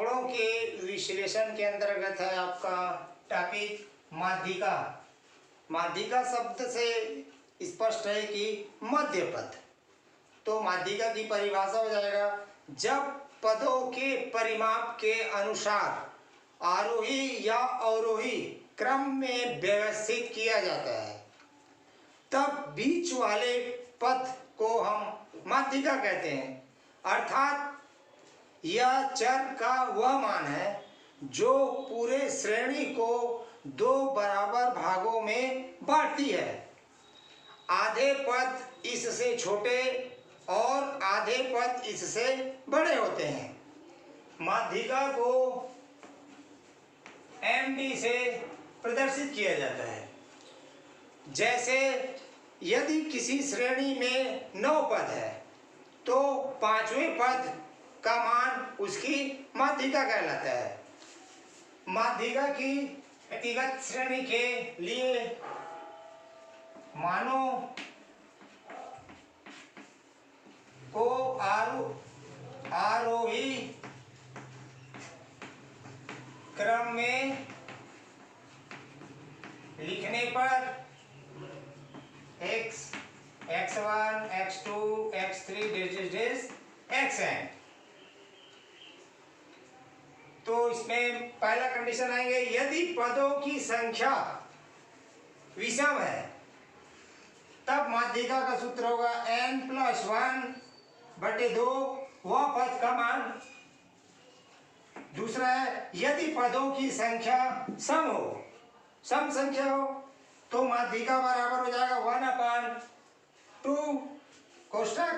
आंकड़ों के विश्लेषण के अंतर्गत है आपका टॉपिक माध्यिका। माध्यिका शब्द से स्पष्ट है कि मध्य पद। तो माध्यिका की परिभाषा हो जाएगा, जब पदों के परिमाप के अनुसार आरोही या अवरोही क्रम में व्यवस्थित किया जाता है, तब बीच वाले पद को हम माध्यिका कहते हैं। अर्थात यह चर का वह मान है जो पूरे श्रेणी को दो बराबर भागों में बांटती है। आधे पद इससे छोटे और आधे पद इससे बड़े होते हैं। माध्यिका को MD से प्रदर्शित किया जाता है। जैसे यदि किसी श्रेणी में 9 पद है तो 5वें पद का मान उसकी माध्यिका कहलाता है। माध्यिका की व्यक्तिगत श्रेणी के लिए मानों को आरोही क्रम में लिखने पर x1, x2, x3, xn। तो इसमें पहला कंडीशन आएंगे, यदि पदों की संख्या विषम है तब माध्यिका का सूत्र होगा n+1/2 वह पद का मान। दूसरा है, यदि पदों की संख्या सम संख्या हो तो माध्यिका बराबर हो जाएगा 1/2 कोष्टक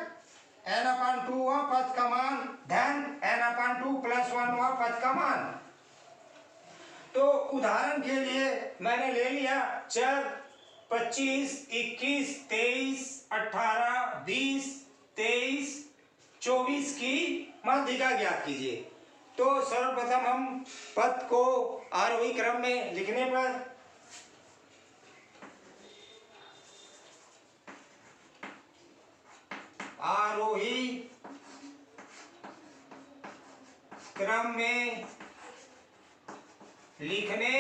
n/2 वह पद का मान धन n/2 + 1 वह पद का मान। तो उदाहरण के लिए मैंने ले लिया चर 25, 21, 23, 18, 20, 23, 24 की माध्यिका ज्ञात कीजिए। तो सर्वप्रथम हम पद को आरोही क्रम में लिखने पर आरोही क्रम में लिखने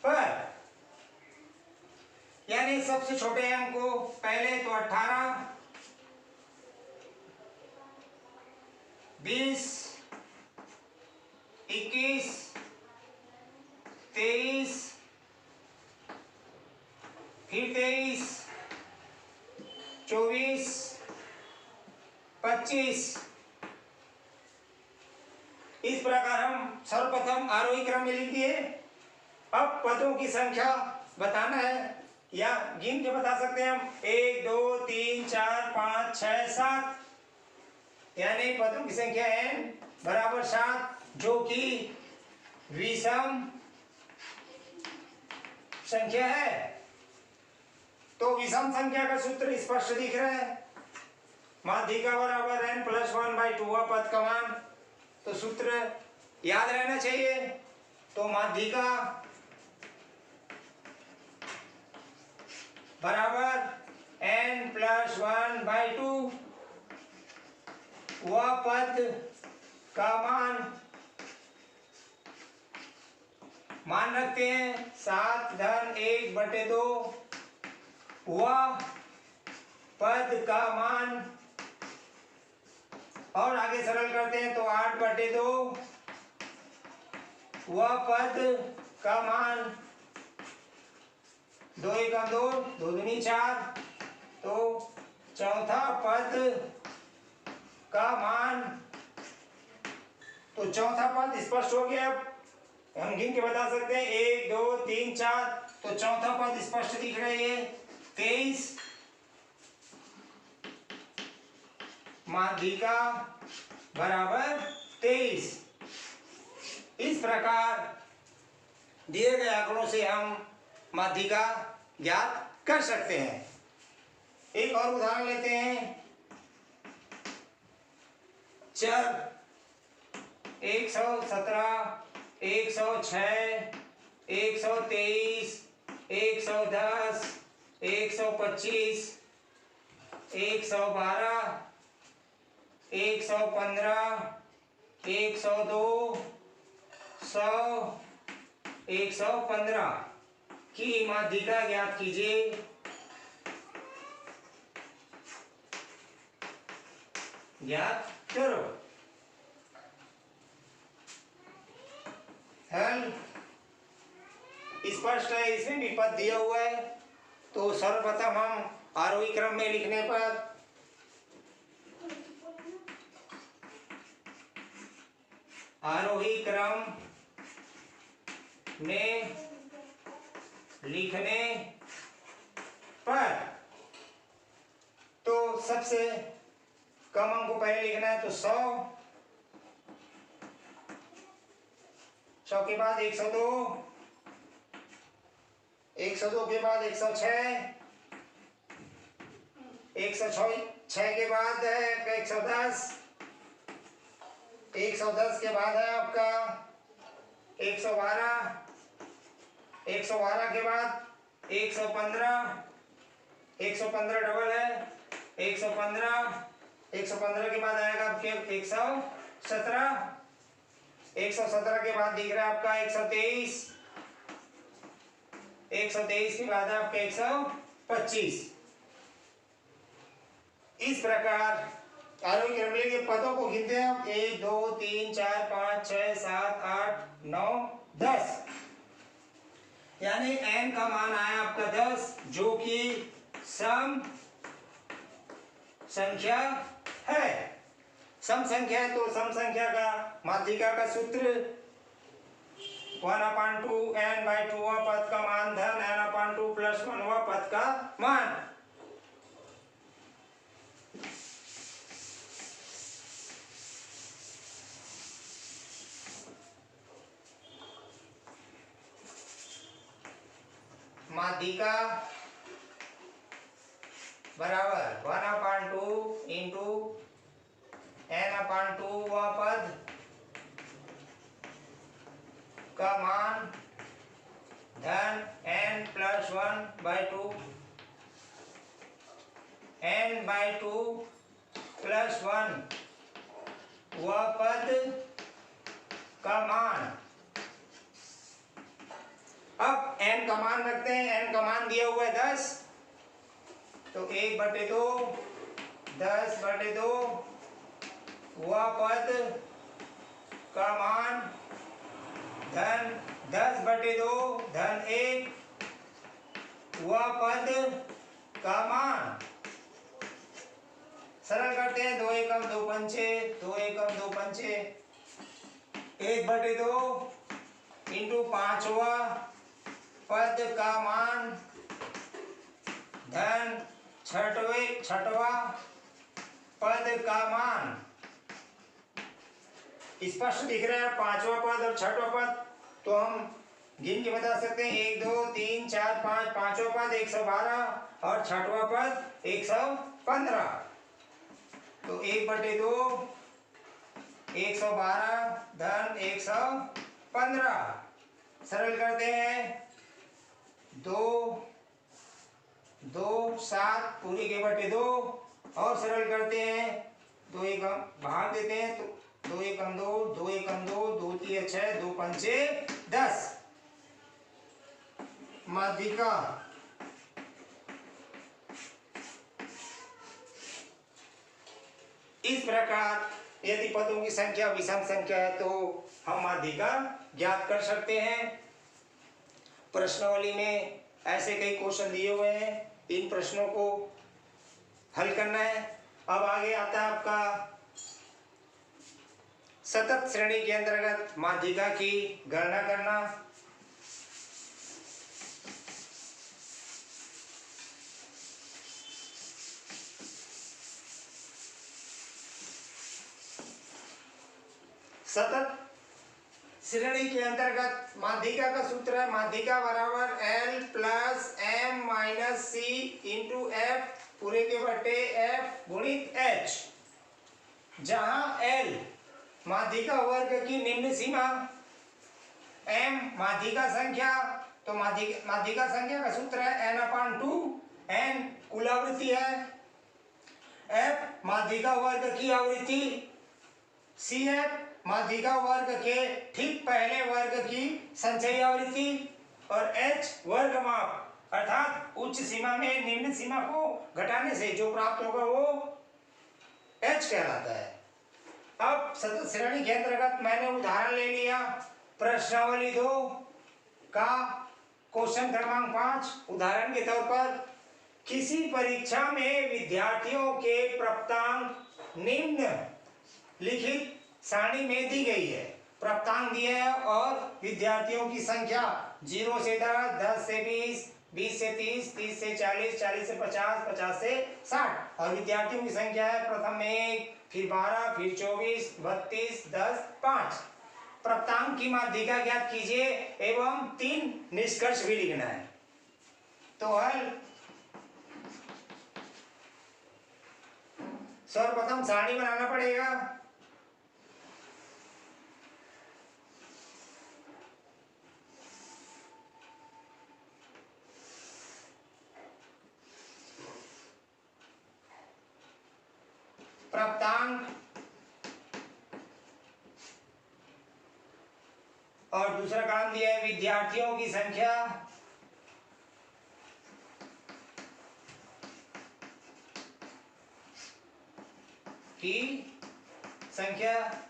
पर, यानी सबसे छोटे अंक को पहले तो 18, 20, 21, 23, फिर 23, 24, 25। इस प्रकार हम सर्वप्रथम आरोही क्रम में लिख दिए। अब पदों की संख्या बताना है या गिन के बता सकते हैं हम, 1, 2, 3, 4, 5, 6, 7, यानी पदों की संख्या n बराबर 7, जो कि विषम संख्या है। तो विषम संख्या का सूत्र स्पष्ट दिख रहा है, माध्यिका बराबर n+1/2 पद का मान। तो सूत्र याद रहना चाहिए। तो माध्यिका बराबर n+1/2 वह पद का मान रखते हैं 7 धन 1/2 वह पद का मान, और आगे सरल करते हैं तो 8/2 वह पद का मान, 2 × 2, 2 दूनी 4, तो चौथा पद का मान। तो चौथा पद स्पष्ट हो गया। अब हम गिन के बता सकते हैं 1, 2, 3, 4। तो चौथा पद स्पष्ट दिख रही है 23। माध्यिका बराबर 23। इस प्रकार दिए गए आंकड़ों से हम माध्यिका ज्ञात कर सकते हैं। एक और उदाहरण लेते हैं, चर 117, 106, 123, 110, 125, 112, 115, 102, 100, 115 की माध्यिका ज्ञात कीजिए। ज्ञात करो। हल स्पष्ट है, इसमें भी पद दिया हुआ है। तो सर्वप्रथम हम आरोही क्रम में लिखने पर आरोही क्रम में लिखने पर तो सबसे कम अंक को पहले लिखना है, तो 100, 100 के बाद 102, 102 के बाद 106, 106 के बाद है 110, 110 के बाद है आपका 112, 112 के बाद 115, 115 डबल है 115, 115 के बाद आएगा आपके 117, 117 के बाद दिख रहा है आपका 123, 123 के बाद आपका 125। इस प्रकार आरोही क्रम के पदों को गिनते हैं हम। 1 2 3 4 5 6 7 8 9 10, यानी n का मान आया आपका 10, जो कि सम संख्या है। सम संख्या है तो सम संख्या का माध्यिका का सूत्र 1/2 n/2 वा पद का मान धन n/2 + 1 वा पद का मान। माध्यिका बराबर 1/2 इंटू n/2 वा पद का मान धन n + 1/2 n/2 + 1 वा पद का मान। अब n का मान रखते हैं। n का मान दिया हुआ है 10, तो 1/2 10/2 वह पद का मान धन 10/2 धन 1 वह पद का मान। सरल करते हैं। 2 एकम 2 पंचे, 2 एकम 2 पंचे, 1/2 इंटू 5वां पद का मान धन 6वां पद का मान। स्पष्ट दिख रहा है 5वां पद और 6वां पद, तो हम गिन के बता सकते हैं। 1 2 3 4 5, 5वां पद 112 और 6वां पद 115। तो 1/2 112 धन 115। सरल करते हैं। 2 2 7 पूरी के बटे 2 और सरल करते हैं। 2 एकम भाग देते हैं, तो 2 एकम 2, 2 एकम 2, 2 3 6, 2 पंचे 10। माध्यिका इस प्रकार यदि पदों की संख्या विषम संख्या है तो हम माध्यिका ज्ञात कर सकते हैं। प्रश्नावली में ऐसे कई क्वेश्चन दिए हुए हैं, इन प्रश्नों को हल करना है। अब आगे आता है आपका सतत श्रेणी के अंतर्गत माध्यिका की गणना करना। सतत श्रेणी के अंतर्गत माध्यिका का सूत्र है माध्यिका बराबर L + M - C × F पूरे के बटे F गुणित H, जहां L माध्यिका वर्ग की निम्न सीमा, M माध्यिका संख्या, तो माध्यिका संख्या का सूत्र है n/2, n कुल आवृत्ति है, F माध्यिका वर्ग की आवृत्ति, CF माध्यिका वर्ग के ठीक पहले वर्ग की संचयी आवृत्ति और H वर्ग माप अर्थात उच्च सीमा में निम्न सीमा को घटाने से जो प्राप्त होगा वो H कहलाता है। अब सतत श्रेणी के अंतर्गत मैंने उदाहरण ले लिया प्रश्नावली 2 का क्वेश्चन क्रमांक 5। उदाहरण के तौर पर किसी परीक्षा में विद्यार्थियों के प्राप्तांक निम्न लिखित सारणी में दी गई है। प्राप्तांक दिए है और विद्यार्थियों की संख्या 0 से 10, 10 से 20, 20 से 30, 30 से 40, 40 से 50, 50 से 60 और विद्यार्थियों की संख्या है प्रथम 1, फिर 12, फिर 24, 32, 10, 5। प्राप्तांक की माध्यिका ज्ञात कीजिए एवं 3 निष्कर्ष भी लिखना है। तो हल सर्वप्रथम सारणी बनाना पड़ेगा। प्राप्तांक और दूसरा काम दिया है विद्यार्थियों की संख्या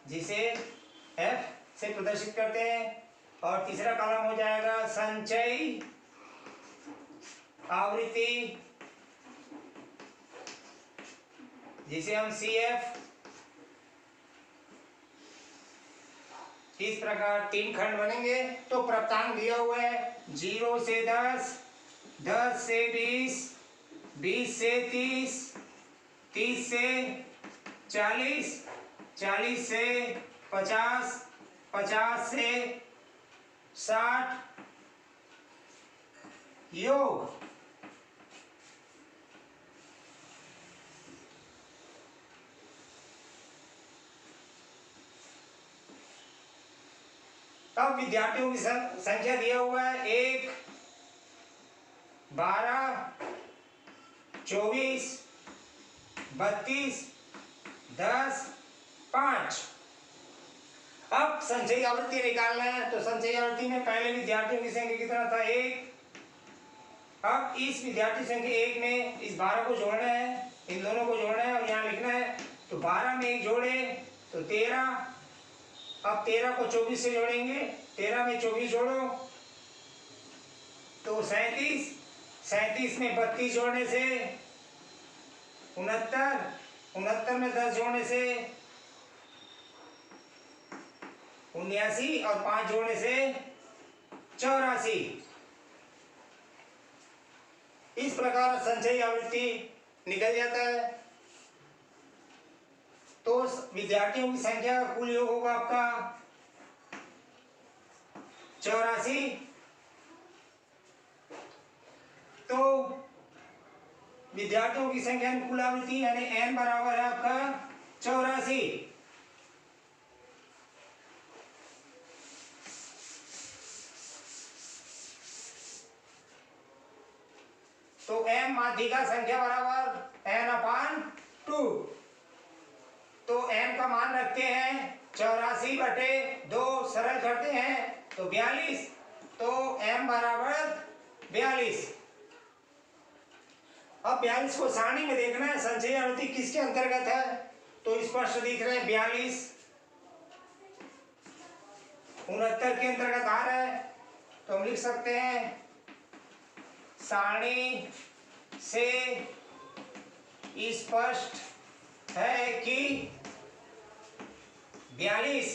जिसे F से प्रदर्शित करते हैं और तीसरा कॉलम हो जाएगा संचयी आवृत्ति जिसे हम CF। इस प्रकार 3 खंड बनेंगे। तो प्राप्तांक दिया हुआ है 0 से 10, 10 से 20, 20 से 30, 30 से 40, 40 से 50, 50 से 60 योग अब विद्यार्थियों की संख्या दिया हुआ है 1, 12, 24, 32, 10, 5। अब संचयी आवृत्ति निकालना है। तो संचयी आवृत्ति में पहले विद्यार्थियों की संख्या कितना था 1। अब इस विद्यार्थी संख्या 1 में इस 12 को जोड़ना है, इन दोनों को जोड़ना है और यहाँ लिखना है। तो 12 में 1 जोड़े तो 13। अब 13 को 24 से जोड़ेंगे, 13 में 24 जोड़ो तो 37, 37 में 32 जोड़ने से 69, 69 में 10 जोड़ने से 79 और 5 जोड़ने से 84। इस प्रकार संचयी आवृत्ति निकल जाता है। तो विद्यार्थियों की संख्या का कुल योग होगा आपका 84। तो विद्यार्थियों की संख्या में कुल आवृत्ति यानी n बराबर है आपका 84। तो m माध्यिका संख्या बराबर n/2। तो m का मान रखते हैं 84/2, सरल करते हैं तो 42। तो m बराबर 42। अब 42 को सारणी में देखना है संचयी आवृत्ति किसके अंतर्गत है। तो स्पष्ट दिख रहे हैं 42 69 के अंतर्गत आ रहा है। तो हम लिख सकते हैं सारणी से स्पष्ट है कि 42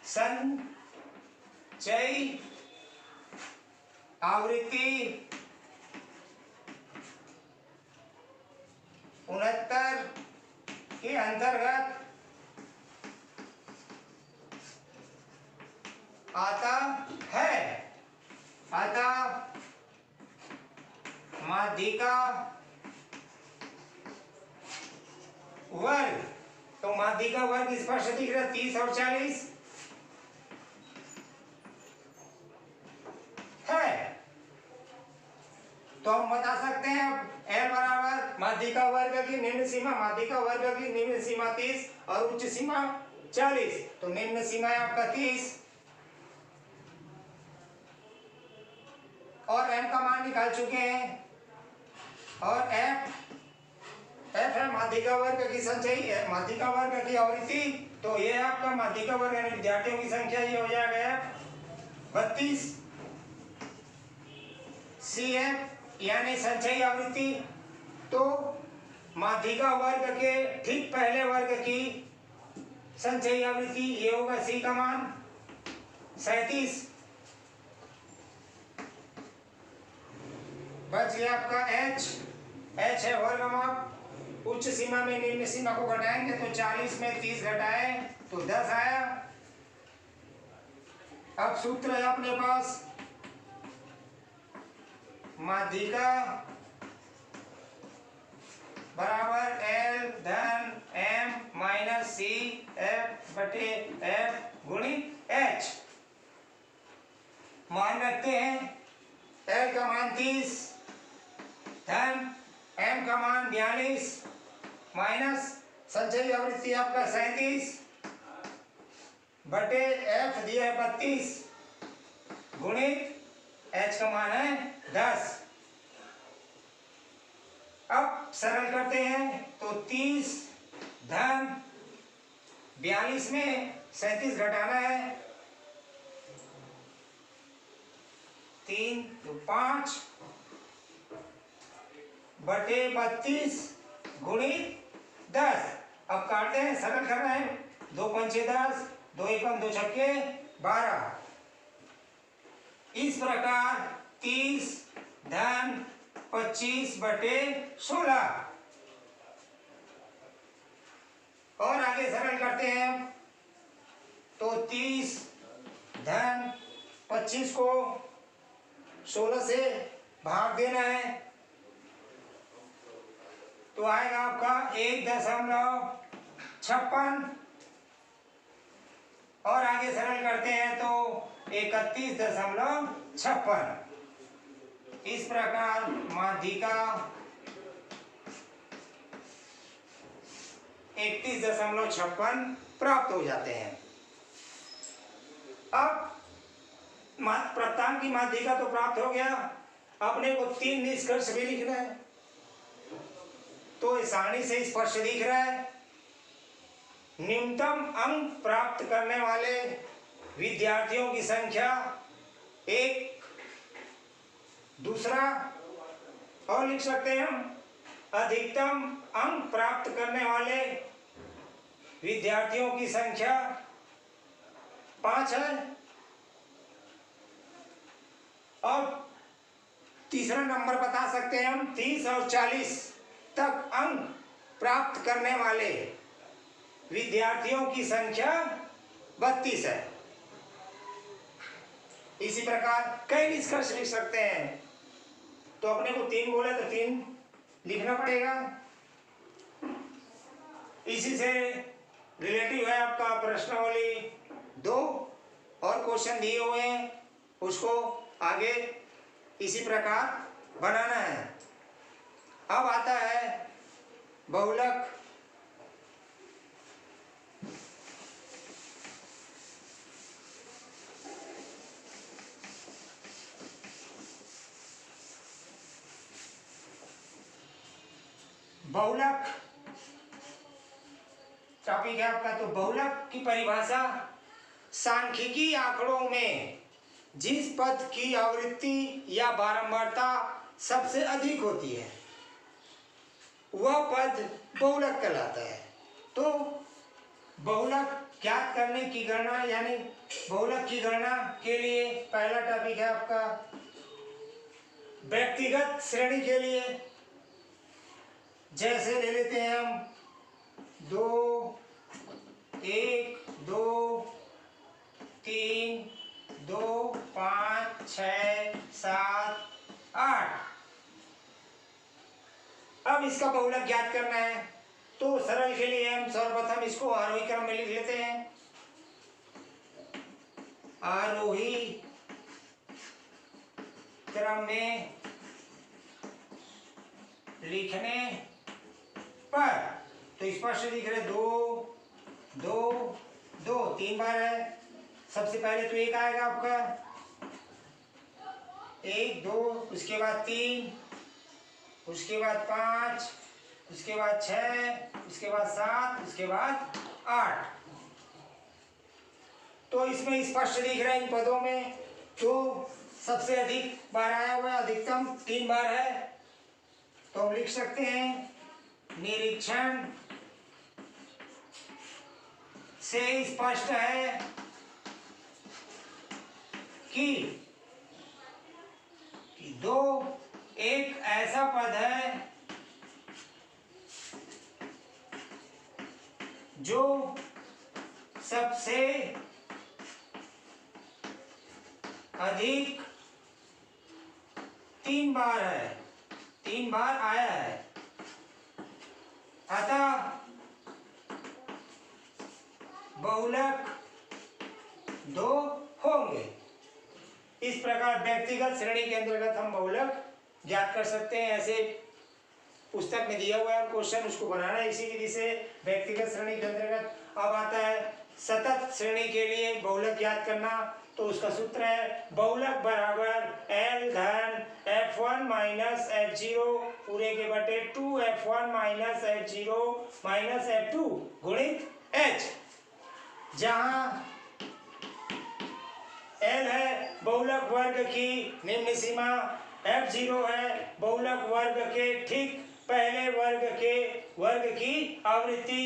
संचयी आवृत्ति 69 के अंतर्गत आता है। अतः माध्यिका वर्ग, तो माध्यिका वर्ग स्पष्ट दिख रहा है 30 और 40 है। तो हम बता सकते हैं अब L बराबर माध्यिका वर्ग की निम्न सीमा, माध्यिका वर्ग की निम्न सीमा 30 और उच्च सीमा 40, तो निम्न सीमा है आपका 30 और M का मान निकाल चुके हैं। और F है माध्यिका वर्ग की संचयी, माध्यिका वर्ग की आवृत्ति, तो ये आपका माध्यिका वर्ग यानी विद्यार्थियों की संख्या, ये हो जाएगा 32। CF यानी संचयी आवृत्ति, तो माध्यिका वर्ग के ठीक पहले वर्ग की संचयी आवृत्ति, ये होगा C का मान 37। बच गया आपका H है वर्गमाप। उच्च सीमा में निम्न सीमा को घटाएंगे तो 40 में 30 घटाए तो 10 आया। अब सूत्र है अपने पास माध्यिका बराबर L धन M माइनस C F बटे F गुणित H। मान रखते हैं L का मान 30 धन M का मान 42 माइनस संचयी आवृत्ति आपका 37 बटे F दिया है 32 गुणित H का मान है 10। अब सरल करते हैं तो 30 धन 42 में 37 घटाना है, 3 तो 5 बटे 32 गुणित 10। अब काटते हैं, सरल करना है, 2 पंचे 10, 2 एकम 2 छक्के 12। इस प्रकार 30 धन 25 बटे 16। और आगे सरल करते हैं तो 30 धन 25 को 16 से भाग देना है तो आएगा आपका 1.56 और आगे सरल करते हैं तो 31.56। इस प्रकार माध्यिका 31.56 प्राप्त हो जाते हैं। अब प्रत्यांक की माध्यिका तो प्राप्त हो गया, अपने को 3 निष्कर्ष भी लिखना है। तो सारणी से स्पष्ट दिख रहा है, न्यूनतम अंक प्राप्त करने वाले विद्यार्थियों की संख्या 1। दूसरा और लिख सकते हैं हम, अधिकतम अंक प्राप्त करने वाले विद्यार्थियों की संख्या 5 है। और तीसरा नंबर बता सकते हैं हम, 30 और 40 तक अंक प्राप्त करने वाले विद्यार्थियों की संख्या 32 है। इसी प्रकार कई निष्कर्ष लिख सकते हैं। तो अपने को 3 बोले तो 3 लिखना पड़ेगा। इसी से रिलेटिव है आपका प्रश्नावली 2 और क्वेश्चन दिए हुए हैं, उसको आगे इसी प्रकार बनाना है। अब आता है बहुलक। बहुलक टॉपिक है आपका। तो बहुलक की परिभाषा, सांख्यिकी आंकड़ों में जिस पद की आवृत्ति या बारंबारता सबसे अधिक होती है वह पद बहुलक कहलाता है। तो बहुलक ज्ञात करने की गणना, यानी बहुलक की गणना के लिए पहला टॉपिक है आपका व्यक्तिगत श्रेणी के लिए। जैसे ले लेते हैं हम 2, 1, 2, 3, 2, 5, 6, 7, 8। अब इसका बहुलक ज्ञात करना है तो सरल के लिए हम सर्वप्रथम इसको आरोही क्रम में लिख लेते हैं। आरोही क्रम में लिखने पर तो स्पष्ट दिख रहे 2 2 2 3 बार है। सबसे पहले तो 1 आएगा आपका, 1 2, उसके बाद 3, उसके बाद 5, उसके बाद 6, उसके बाद 7, उसके बाद 8। तो इसमें स्पष्ट दिख रहा है इन पदों में। तो सबसे अधिक बार आया हुआ है, अधिकतम 3 बार है। तो हम लिख सकते हैं निरीक्षण से स्पष्ट है कि 2 एक ऐसा पद है जो सबसे अधिक 3 बार है, 3 बार आया है। अतः बहुलक 2 होंगे। इस प्रकार व्यक्तिगत श्रेणी के अंतर्गत हम बहुलक ज्ञात कर सकते हैं। ऐसे पुस्तक में दिया हुआ है क्वेश्चन, उसको बनाना है इसी विधि से व्यक्तिगत श्रेणी के अंतर्गत। अब आता है सतत श्रेणी के लिए बहुलक ज्ञात करना। तो उसका सूत्र है बहुलक बराबर L धन F1 माइनस F0 पूरे के बटे 2F1 minus F0 minus F2 गुणित H, जहां L है बहुलक वर्ग की निम्न सीमा, F0 है बहुलक वर्ग के ठीक पहले वर्ग की आवृत्ति,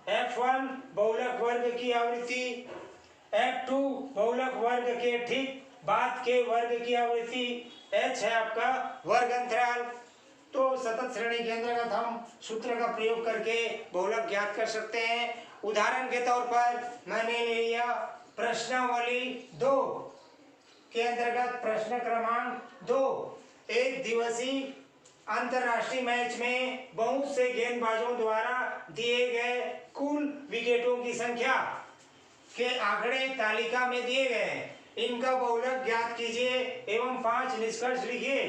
F1 बहुलक वर्ग की आवृत्ति, F2 बहुलक वर्ग के ठीक बाद के वर्ग की आवृत्ति, H है आपका वर्ग अंतराल। तो सतत श्रेणी के अंतर्गत हम सूत्र का प्रयोग करके बहुलक ज्ञात कर सकते हैं। उदाहरण के तौर पर मैंने ले लिया प्रश्नावली 2 के अंतर्गत प्रश्न क्रमांक 2, एक दिवसीय अंतरराष्ट्रीय मैच में बहुत से गेंदबाजों द्वारा दिए गए कुल विकेटों की संख्या के आंकड़े तालिका में दिए गए हैं। इनका बहुलक ज्ञात कीजिए एवं 5 निष्कर्ष लिखिए।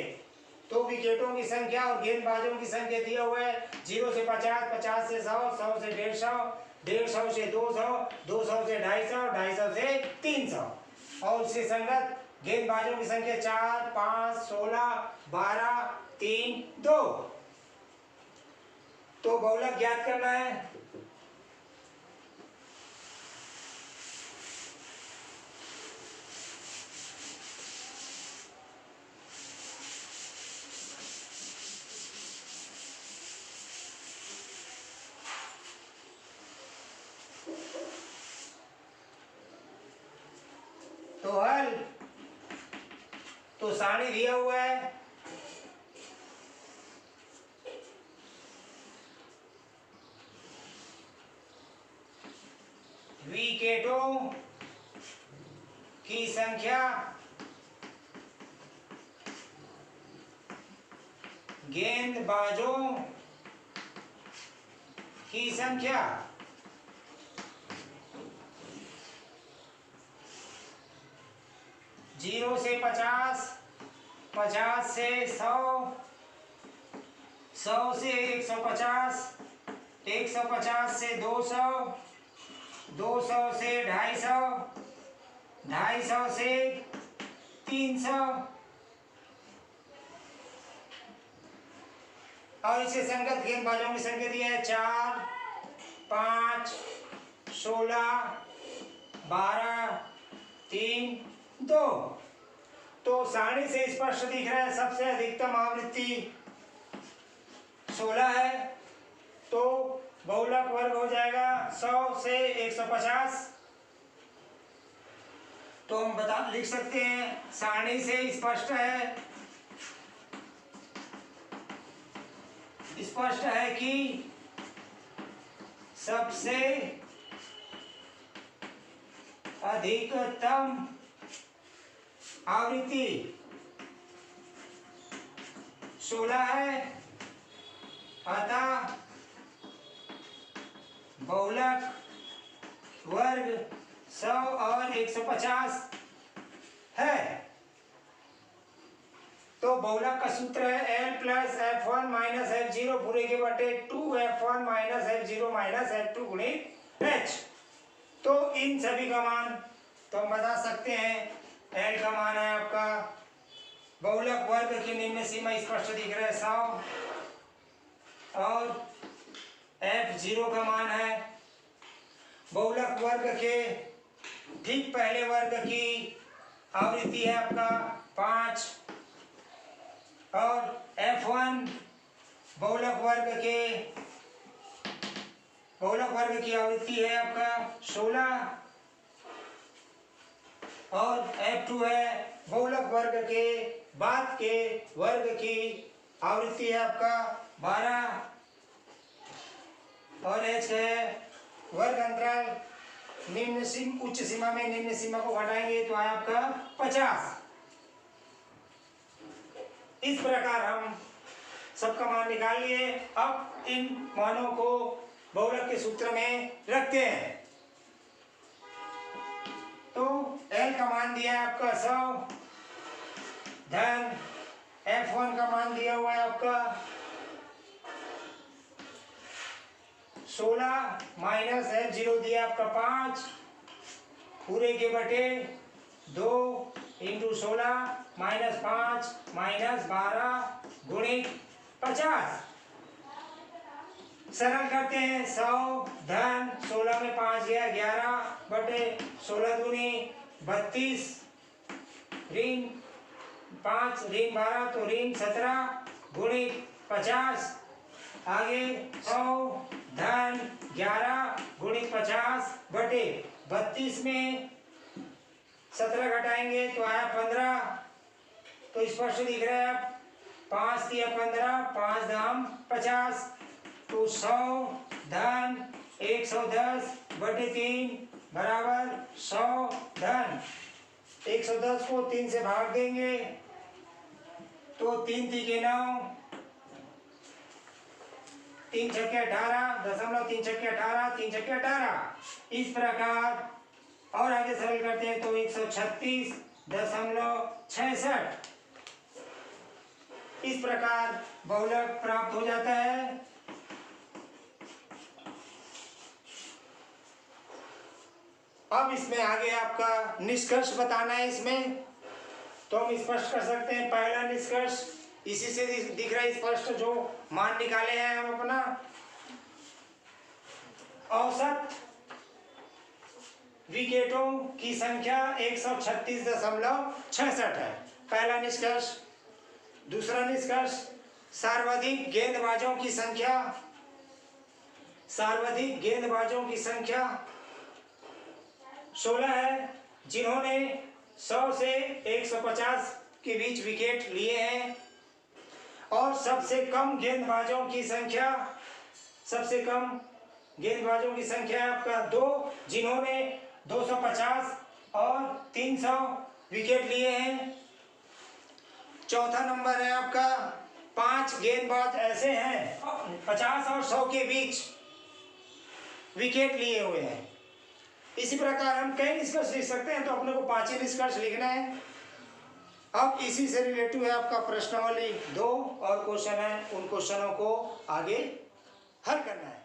तो विकेटों की संख्या और गेंदबाजों की संख्या दिया हुआ है 0 से 50, 50 से 100, 100 से 150, 150 से 200, 200 से 250, 250 से 300 और उससे संगत गेंदबाजों की संख्या 4, 5, 16, 12, 3, 2। तो बहुलक ज्ञात करना है। तो हल तो सारणी दिया हुआ है, विकेटों की संख्या गेंदबाजों की संख्या जीरो से 50, 50 से 100, 100 से 150, 150 से 200, 200 से 250, 250 से 300 और इसे संगत गेंदबाजों की संख्या दी है 4, 5, 16, 12, 3, 2। तो सारणी से स्पष्ट दिख रहा है सबसे अधिकतम आवृत्ति 16 है। तो बहुलक वर्ग हो जाएगा 100 से 150। तो हम लिख सकते हैं सारणी से स्पष्ट है कि सबसे अधिकतम आवृत्ति 16 है। अतः बहुलक वर्ग 100 और 150 है। तो बहुलक का सूत्र है L plus F1 minus F0 पूरे के बटे 2F1 minus F0 minus F2 गुणित H। तो इन सभी का मान तो हम बता सकते हैं। L का मान है आपका बहुलक वर्ग की निम्न सीमा स्पष्ट दिख रहा है 100, और F0 का मान है बहुलक वर्ग के ठीक पहले वर्ग की आवृत्ति है आपका 5, और F1 बहुलक वर्ग की आवृत्ति है आपका 16, और F2 है बहुलक वर्ग के बाद के वर्ग की आवृत्ति है आपका 12, और H है वर्ग अंतराल उच्च सीमा में निम्न सीमा को घटाएंगे तो आया आपका 50। इस प्रकार हम सबका मान निकाल लिए। अब इन मानों को बहुलक के सूत्र में रखते हैं। तो L का मान दिया है आपका 100, धन F1 का मान दिया हुआ है आपका 16 माइनस F0 दिया आपका 5 पूरे के बटे 2 इंटू 16 माइनस 5 माइनस 12 गुणित 50। सरल करते हैं। 100 धन 16 में 5 गया 11 बटे 16 दूनी 32 ऋण 5 ऋण 12 तो ऋण 17 गुणित 50। आगे 100 धन 11 गुणित 50 बटे 32 में 17 घटाएंगे तो आया 15। तो स्पष्ट दिख रहा है। 5 दिया 15, 5 दाम 50, तो 100 धन 110 बटे 3 बराबर 100 धन 110 को 3 से भाग देंगे तो 3 3 9, 3 छक्के 18, दशमलव 3 छक्के 18, 3 छक्के 18। इस प्रकार और आगे सरल करते हैं तो 136.66 इस प्रकार बहुलक प्राप्त हो जाता है। अब इसमें आगे आपका निष्कर्ष बताना है। इसमें तो हम स्पष्ट कर सकते हैं। पहला निष्कर्ष इसी से दिख रहा है स्पष्ट, जो मान निकाले हैं हम अपना औसत विकेटों की संख्या 136.66 है, पहला निष्कर्ष। दूसरा निष्कर्ष सर्वाधिक गेंदबाजों की संख्या 16 है, जिन्होंने 100 से 150 के बीच विकेट लिए हैं। और सबसे कम गेंदबाजों की संख्या है आपका 2, जिन्होंने 250 और 300 विकेट लिए हैं। चौथा नंबर है आपका 5 गेंदबाज ऐसे हैं 50 और 100 के बीच विकेट लिए हुए हैं। इसी प्रकार हम कई निष्कर्ष लिख सकते हैं, तो अपने को 5 ही निष्कर्ष लिखना है। अब इसी से रिलेटिव है आपका प्रश्नावली 2 और क्वेश्चन है, उन क्वेश्चनों को आगे हल करना है।